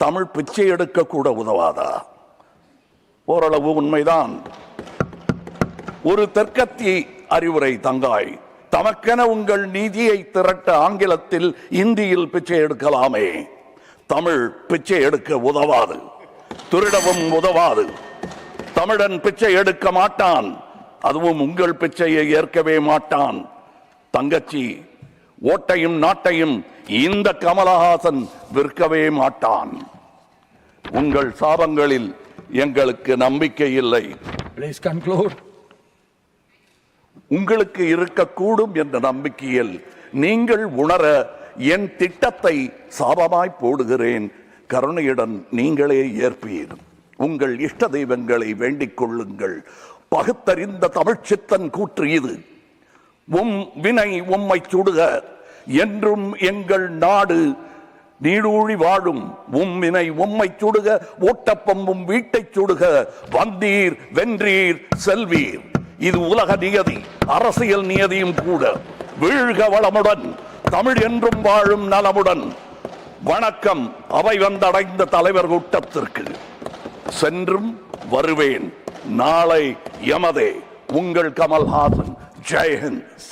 தமிழ் பிச்சை எடுக்க கூட உதவாதா? ஓரளவு உண்மைதான். ஒரு தெற்கத்தி அறிவுரை தங்காய், தமக்கென உங்கள் நீதியை திரட்ட ஆங்கிலத்தில் இந்தியில் பிச்சை எடுக்கலாமே. தமிழ் பிச்சை எடுக்க உதவாது, திருடவும் உதவாது. தமிழன் பிச்சை எடுக்க மாட்டான், அதுவும் உங்கள் பிச்சையை ஏற்கவே மாட்டான். தங்கச்சி, ஓட்டையும் நாட்டையும் இந்த கமலஹாசன் விற்கவே மாட்டான். உங்கள் சாபங்களில் எங்களுக்கு நம்பிக்கை இல்லை. Please conclude. உங்களுக்கு இருக்கக்கூடும் என்ற நம்பிக்கையில் நீங்கள் உணர என் திட்டத்தை சாபமாய் போடுகிறேன். கருணையுடன் நீங்களே ஏற்பீர். உங்கள் இஷ்ட தெய்வங்களை வேண்டிக் கொள்ளுங்கள். பகுத்தறிந்த தமிழ்ச்சித்தன் கூற்று இது. உம் வினை உம்மை சுடுக, என்றும் எங்கள் நாடு நீடூழி வாழும். உம்மினை உம்மை சுடுக, ஓட்டப்பம்பும் வீட்டை சுடுக. வந்தீர் வென்றீர் செல்வீர். இது உலக நியதி, அரசியல் நியதியும் கூட. வீழ்க வளமுடன், தமிழ் என்றும் வாழும் நலமுடன். வணக்கம் அவை வந்தடைந்த தலைவர் கூட்டத்திற்கு. சென்றும் வருவேன், நாளை எமதே. உங்கள் கமல்ஹாசன். ஜெய்ஹிந்த்.